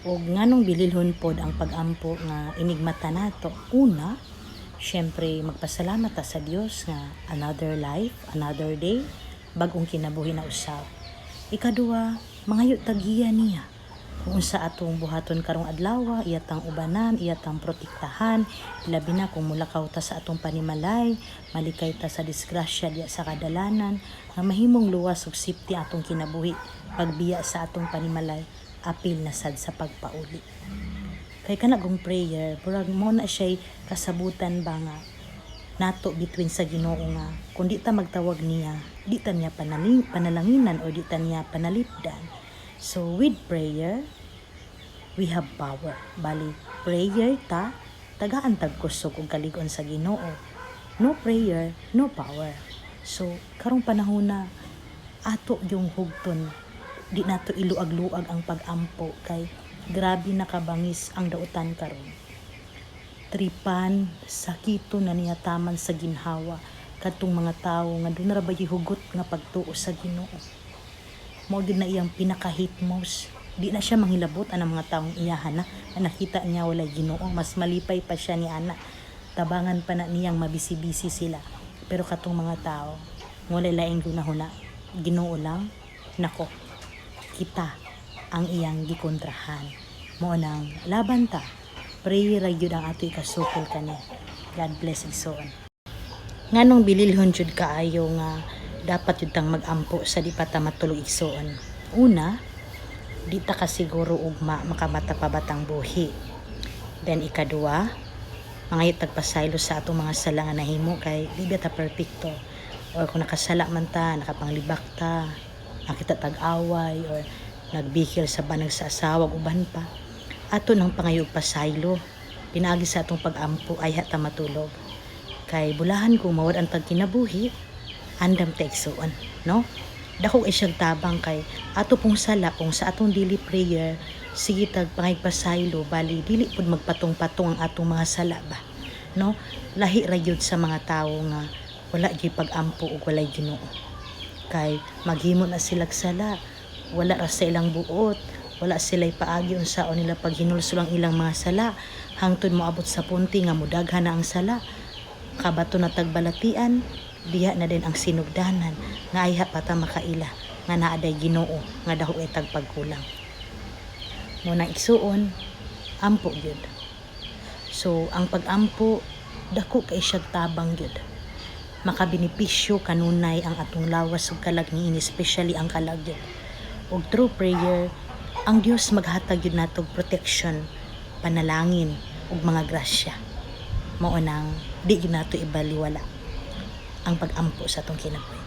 O nganong bililhon pod ang pag-ampo nga inigmata nato. Una, syempre magpasalamat ta sa Dios nga another life, another day, bag-ong kinabuhi na usab. Ikaduha, mangayo tagiya niya. Kung sa atong buhaton karong adlaw, iyatang ubanan, iyatang protektahan, labi na kung mulakaw ta sa atong panimalay, malikay ta sa disgrasya diya sa kadalanan, nga mahimong luwas ug safety atong kinabuhi, pagbiya sa atong panimalay, apil na sad sa pagpauli. Kay kanagong prayer, burag mo na siya kasabutan ba nga nato between sa Ginoo nga kung di ta magtawag niya, di ta niya panalanginan o di ta niya panalipdan. So with prayer, we have power. Bali, prayer ta, tagaan tag kusog og kaligon sa Ginoo. No prayer, no power. So, karong panahon na ato yung hugton, di nato iluag-luag ang pag-ampo kay grabe nakabangis ang dautan karon. Tripan, sakito na niya taman sa ginhawa kadtong mga tawo nga doon ra bay hugot nga pagtuo sa Ginoo. Mao gid na iyang pinaka-hitmost. Di na siya manghilabot ang mga taong iyahan na nakita niya walay Ginoo. Mas malipay pa siya ni ana. Tabangan pa na niyang mabisi-bisi sila. Pero katong mga tao, walay laing gunahuna. Ginoo lang, nako, kita ang iyang gikontrahan. Mao nang laban ta. Pray ra gyud ang ato ikasukol kani. God bless igsoon. Nganong bililhon jud kaayo nga dapat yun tang mag-ampo sa di pa ta matulog igsoon. Una, di ta kasiguro ugma makamata pa batang buhi. Then ikaduha, mangayot tagpasaylo sa atong mga sala nga nahimo kay di ta perfecto. Or kung nakasala man ta, nakapanglibak ta, nakita tag-away or nagbihil sa banag sa asawa uban pa. Ato nang pangayog pasaylo, pinaagi sa atong pag-ampo ay ta matulog. Kay bulahan kung mawad ang tagkinabuhi, andam ta igsoon, no? Dako ay siyang tabang kay ato pong sala kung sa atong daily prayer, sige tag pangaypasaylo, bali dili pud magpatong-patong ang atong mga sala ba, no? Lahi ra gyud sa mga tawo nga wala gyud pag-ampo ug walay Ginoo. Kay maghimo na sila sala, wala ra sa ilang buot, wala sila paagi unsaon nila paghinulsol ang ilang mga sala, hangtod moabot sa punti nga mudaghan na ang sala. Kabato na tagbalatian, diha na din ang sinugdanan nga ayha pata makaila nga naaday Ginoo nga daho ay tagpagkulang. Muna igsuon, ampo gyud. So ang pag-ampo dako kay siya tabang gyud. Makabenepisyo kanunay ang atong lawas ug kalag niini, especially ang kalag gyud. Ug through prayer, ang Dios maghatag gyud natog protection, panalangin ug mga grasya. Mao nang di gyud nato ibaliwala ang pag-ampo sa atong kinabuhi.